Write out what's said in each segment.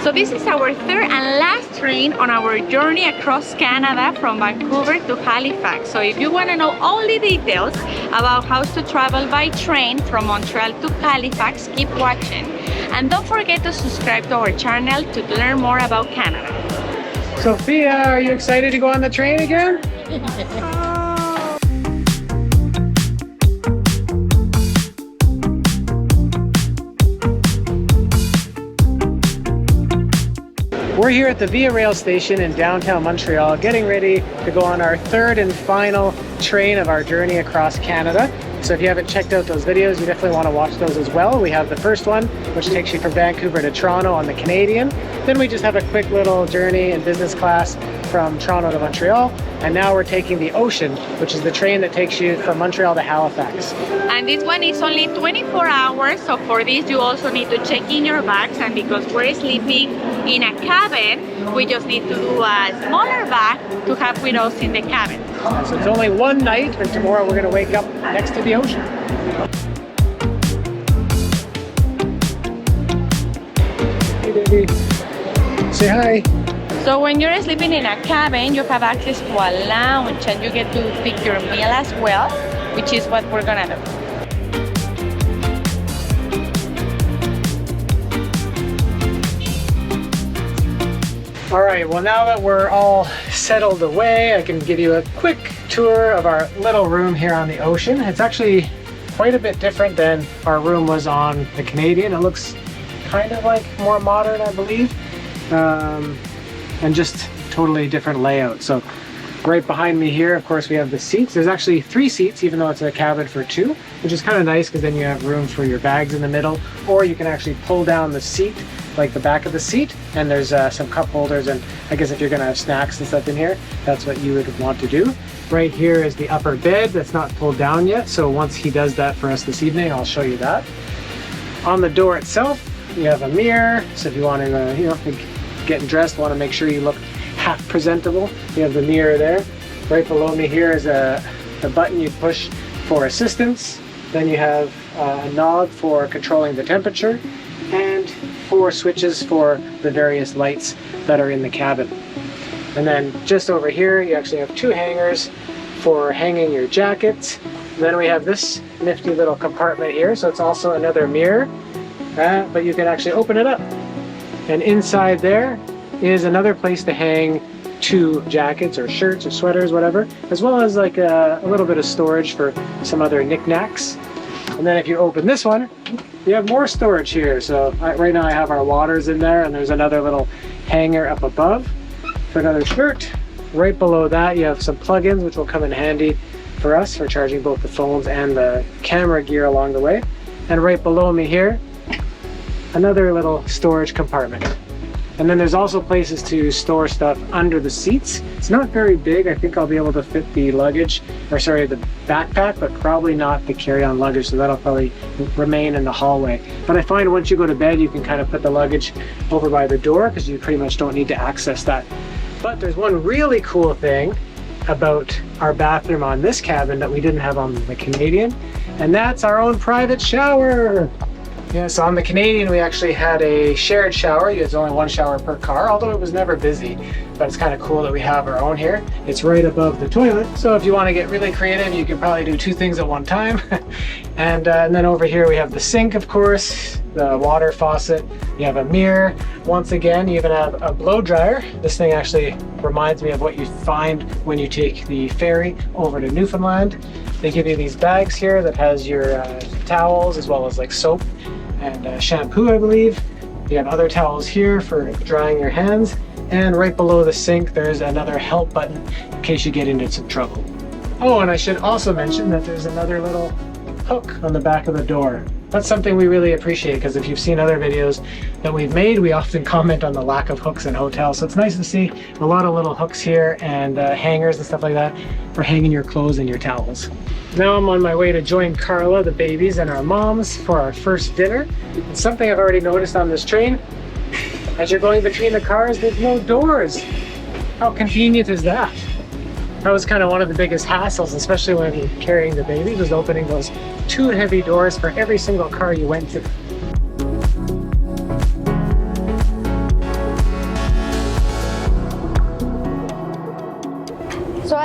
So this is our third and last train on our journey across Canada from Vancouver to Halifax. So if you want to know all the details about how to travel by train from Montreal to Halifax, keep watching. And don't forget to subscribe to our channel to learn more about Canada. Sophia, are you excited to go on the train again? We're here at the Via Rail station in downtown Montreal, getting ready to go on our third and final train of our journey across Canada. So if you haven't checked out those videos, you definitely want to watch those as well. We have the first one, which takes you from Vancouver to Toronto on the Canadian. Then we just have a quick little journey in business class from Toronto to Montreal. And now we're taking the Ocean, which is the train that takes you from Montreal to Halifax. And this one is only 24 hours, so for this you also need to check in your bags, and because we're sleeping in a cabin, we just need to do a smaller bag to have with us in the cabin. So it's only one night, and tomorrow we're going to wake up next to the ocean. Hey baby, say hi. So when you're sleeping in a cabin, you have access to a lounge and you get to pick your meal as well, which is what we're gonna do. All right, well now that we're all settled away, I can give you a quick tour of our little room here on the Ocean. It's actually quite a bit different than our room was on the Canadian. It looks kind of like more modern, I believe, and just totally different layout. So right behind me here, of course, we have the seats. There's actually 3 seats, even though it's a cabin for 2, which is kind of nice because then you have room for your bags in the middle, or you can actually pull down the seat, like the back of the seat, and there's some cup holders, and I guess if you're gonna have snacks and stuff in here, that's what you would want to do. Right here is the upper bed that's not pulled down yet, so once he does that for us this evening, I'll show you that. On the door itself, you have a mirror, so if you want to, you know, getting dressed, want to make sure you look half presentable, you have the mirror there. Right below me here is a button you push for assistance. Then you have a knob for controlling the temperature, and 4 switches for the various lights that are in the cabin. And then just over here, you actually have 2 hangers for hanging your jackets. And then we have this nifty little compartment here, so it's also another mirror, but you can actually open it up. And inside there is another place to hang 2 jackets or shirts or sweaters, whatever, as well as like a little bit of storage for some other knickknacks. And then if you open this one, you have more storage here. So right now I have our waters in there, and there's another little hanger up above for another shirt. Right below that you have some plugins which will come in handy for us for charging both the phones and the camera gear along the way. And right below me here, another little storage compartment. And then there's also places to store stuff under the seats. It's not very big. I think I'll be able to fit the luggage, or sorry, the backpack, but probably not the carry-on luggage, so that'll probably remain in the hallway. But I find once you go to bed, you can kind of put the luggage over by the door because you pretty much don't need to access that. But there's one really cool thing about our bathroom on this cabin that we didn't have on the Canadian, and that's our own private shower. Yeah, so on the Canadian we actually had a shared shower. There's only 1 shower per car, although it was never busy. But it's kind of cool that we have our own here. It's right above the toilet, so if you want to get really creative, you can probably do 2 things at one time. And then over here we have the sink, of course, the water faucet. You have a mirror. Once again, you even have a blow dryer. This thing actually reminds me of what you find when you take the ferry over to Newfoundland. They give you these bags here that has your towels as well as like soap and shampoo, I believe. You have other towels here for drying your hands, and right below the sink there's another help button in case you get into some trouble. Oh, and I should also mention that there's another little hook on the back of the door. That's something we really appreciate, because if you've seen other videos that we've made, we often comment on the lack of hooks in hotels. So it's nice to see a lot of little hooks here and hangers and stuff like that for hanging your clothes and your towels. Now I'm on my way to join Karla, the babies, and our moms for our first dinner. And something I've already noticed on this train, as you're going between the cars, there's no doors. How convenient is that? That was kind of one of the biggest hassles, especially when carrying the babies, was opening those 2 heavy doors for every single car you went to.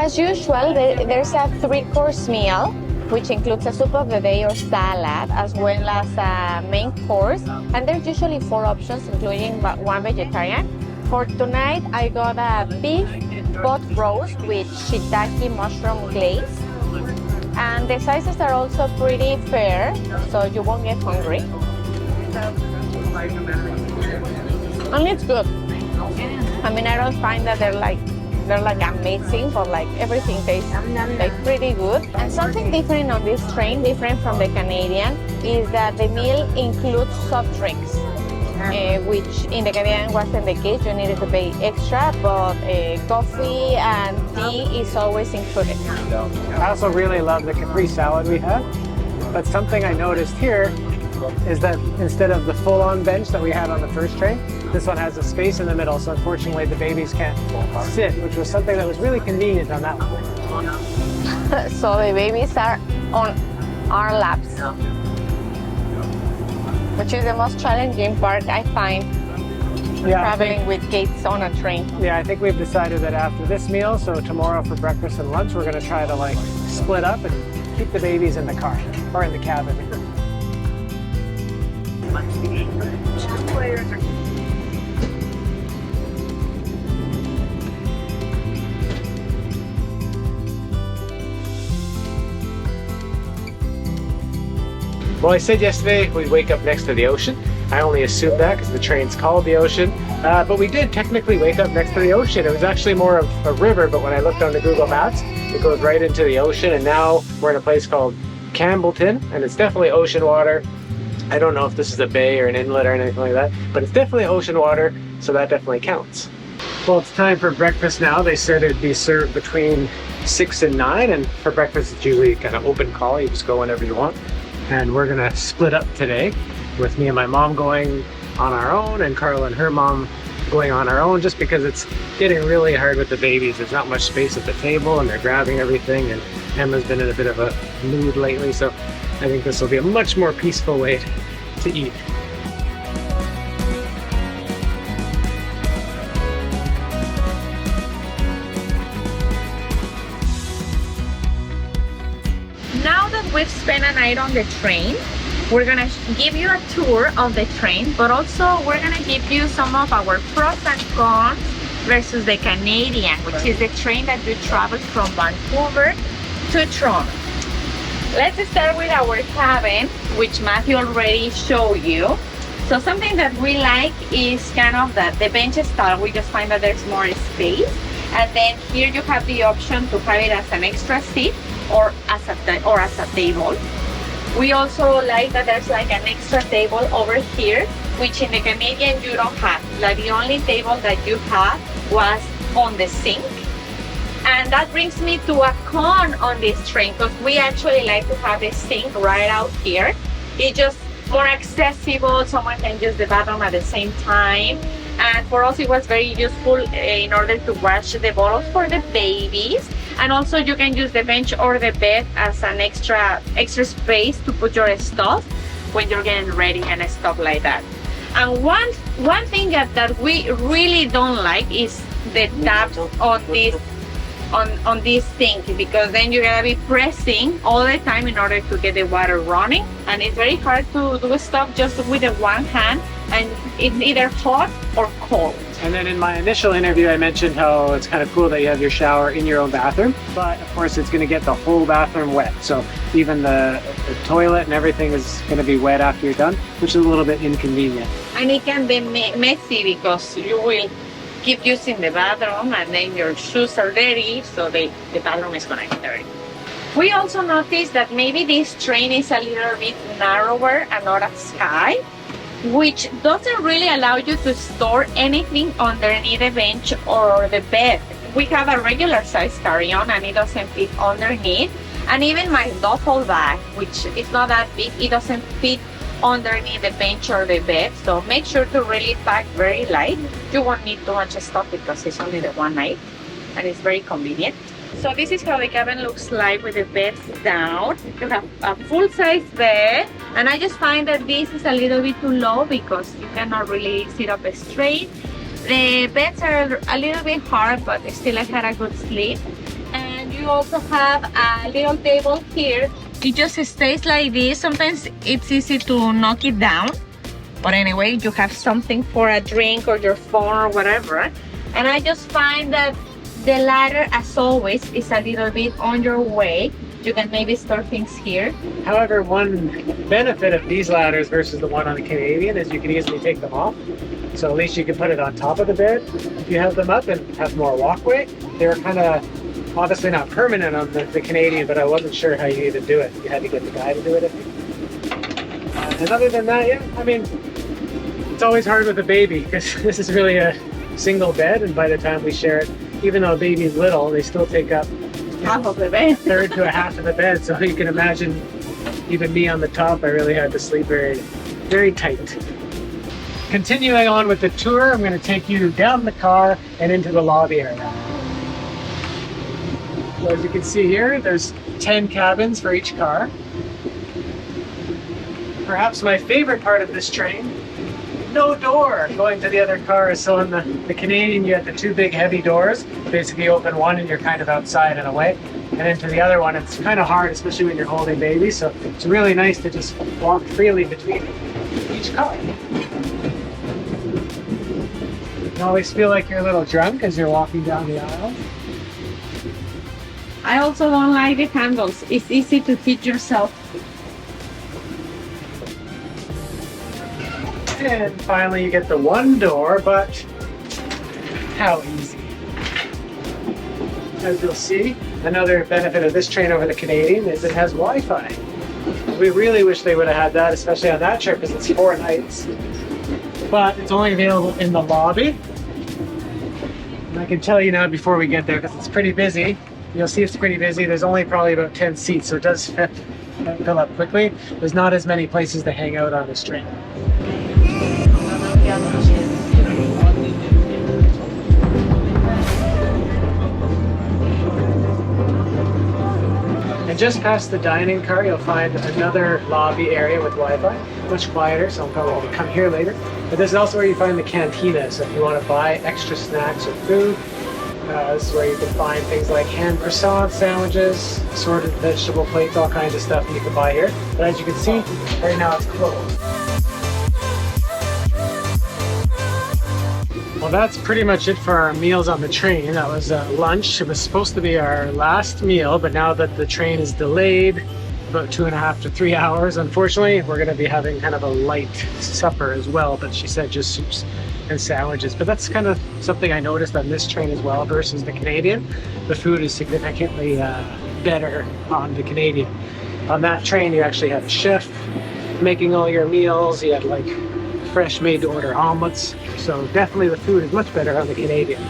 as usual, there's a 3-course meal, which includes a soup of the day or salad, as well as a main course. And there's usually 4 options, including 1 vegetarian. For tonight, I got a beef pot roast with shiitake mushroom glaze. And the sizes are also pretty fair, so you won't get hungry. And it's good. I mean, I don't find that they're like amazing, but like everything tastes like pretty good. And something different on this train, different from the Canadian, is that the meal includes soft drinks, which in the Canadian wasn't the case. You needed to pay extra, but coffee and tea is always included. I also really love the Capri salad we have, but something I noticed here is that instead of the full-on bench that we had on the first train, this one has a space in the middle, so unfortunately the babies can't sit, which was something that was really convenient on that one. So the babies are on our laps, which is the most challenging part I find traveling with kids on a train. Yeah, I think we've decided that after this meal, so tomorrow for breakfast and lunch, we're going to try to like split up and keep the babies in the car or in the cabin. Well, I said yesterday we'd wake up next to the ocean. I only assumed that because the train's called the ocean, but we did technically wake up next to the ocean. It was actually more of a river, but when I looked on the Google Maps, it goes right into the ocean, and now we're in a place called Campbellton, and it's definitely ocean water. I don't know if this is a bay or an inlet or anything like that, but it's definitely ocean water, so that definitely counts. Well, it's time for breakfast now. They said it'd be served between 6 and 9, and for breakfast it's usually kind of open call. You just go whenever you want. And we're gonna split up today, with me and my mom going on our own and Karla and her mom going on our own, just because it's getting really hard with the babies. There's not much space at the table and they're grabbing everything, and Emma's been in a bit of a mood lately, so I think this will be a much more peaceful way to eat. Now that we've spent a night on the train, we're gonna give you a tour of the train, but also we're gonna give you some of our pros and cons versus the Canadian, which is the train that you travel from Vancouver to Toronto. Let's start with our cabin, which Matthew already showed you. So something that we like is kind of the bench style. We just find that there's more space, and then here you have the option to have it as an extra seat or as a table. We also like that there's like an extra table over here, which in the Canadian you don't have. Like the only table that you had was on the sink. And that brings me to a con on this train, because we actually like to have the sink right out here. It's just more accessible. Someone can use the bathroom at the same time. And for us, it was very useful in order to wash the bottles for the babies. And also you can use the bench or the bed as an extra space to put your stuff when you're getting ready and stuff like that. And one thing that we really don't like is the taps on this sink, because then you're gonna be pressing all the time in order to get the water running, and it's very hard to do stuff just with the one hand, and it's either hot or cold. And then in my initial interview, I mentioned how it's kind of cool that you have your shower in your own bathroom, but of course it's going to get the whole bathroom wet. So even the toilet and everything is going to be wet after you're done, which is a little bit inconvenient. And it can be messy because you will keep using the bathroom and then your shoes are dirty, so the bathroom is going to get dirty. We also noticed that maybe this train is a little bit narrower and not as high, which doesn't really allow you to store anything underneath the bench or the bed. We have a regular size carry-on and it doesn't fit underneath. And even my duffel bag, which is not that big, it doesn't fit underneath the bench or the bed. So make sure to really pack very light. You won't need too much stuff because it's only the one night and it's very convenient. So this is how the cabin looks like with the beds down. You have a full-size bed, and I just find that this is a little bit too low because you cannot really sit up straight. The beds are a little bit hard, but still I had a good sleep. And you also have a little table here. It just stays like this. Sometimes it's easy to knock it down. But anyway, you have something for a drink or your phone or whatever. And I just find that the ladder, as always, is a little bit on your way. You can maybe store things here. However, one benefit of these ladders versus the one on the Canadian is you can easily take them off. So at least you can put it on top of the bed if you have them up and have more walkway. They were kind of obviously not permanent on the Canadian, but I wasn't sure how you even do it. You had to get the guy to do it, I think. And other than that, yeah, I mean, it's always hard with a baby because this is really a single bed, and by the time we share it, even though a baby's little, they still take up Half of the bed. a third to a half of the bed. So you can imagine, even me on the top, I really had to sleep very, very tight. Continuing on with the tour, I'm going to take you down the car and into the lobby area. So as you can see here, there's 10 cabins for each car. Perhaps my favorite part of this train, no door going to the other cars. So in the Canadian, you have the two big heavy doors. Basically open one and you're kind of outside and away. And into the other one, it's kind of hard, especially when you're holding babies. So it's really nice to just walk freely between each car. You always feel like you're a little drunk as you're walking down the aisle. I also don't like the handles. It's easy to hit yourself. And finally you get the one door, but how easy. As you'll see, another benefit of this train over the Canadian is it has Wi-Fi. We really wish they would have had that, especially on that trip, because it's 4 nights. But it's only available in the lobby. And I can tell you now before we get there, because it's pretty busy. You'll see it's pretty busy. There's only probably about 10 seats, so it does fill up quickly. There's not as many places to hang out on this train. And just past the dining car, you'll find another lobby area with Wi-Fi, much quieter, so I'm probably going to come here later. But this is also where you find the cantina, so if you want to buy extra snacks or food, this is where you can find things like hand croissant sandwiches, assorted vegetable plates, all kinds of stuff you can buy here. But as you can see, right now it's closed. Well, that's pretty much it for our meals on the train. That was lunch. It was supposed to be our last meal, but now that the train is delayed about 2.5 to 3 hours, unfortunately, we're going to be having kind of a light supper as well. But she said just soups and sandwiches. But that's kind of something I noticed on this train as well versus the Canadian. The food is significantly better on the Canadian. On that train, you actually had a chef making all your meals. You had like fresh made to order omelets. So definitely the food is much better on the Canadian.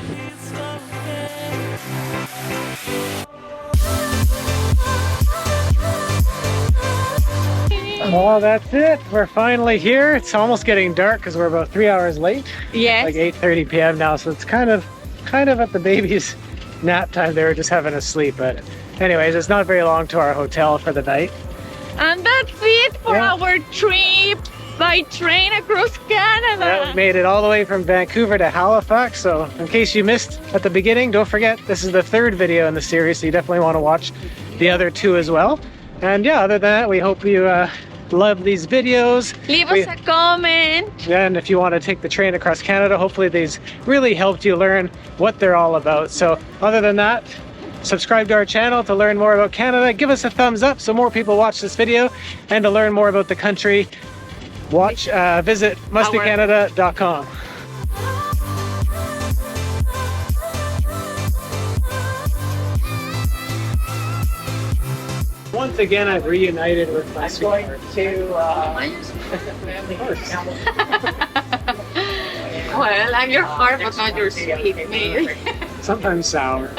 Well, that's it. We're finally here. It's almost getting dark because we're about 3 hours late. Yes. Like 8:30 p.m. now, so it's kind of at the baby's nap time. They were just having a sleep, but anyways, it's not very long to our hotel for the night. And that's it for our trip by train across Canada. Yeah, we made it all the way from Vancouver to Halifax. So in case you missed at the beginning, don't forget this is the 3rd video in the series, so you definitely want to watch the other 2 as well. And yeah, other than that, we hope you love these videos. Leave us a comment. And if you want to take the train across Canada, hopefully these really helped you learn what they're all about. So other than that, subscribe to our channel to learn more about Canada. Give us a thumbs up so more people watch this video. And to learn more about the country, visit mustbecanada.com. Once again, I've reunited with my sweetheart. Well, I'm your heart, but not your sweet meat. Sometimes sour.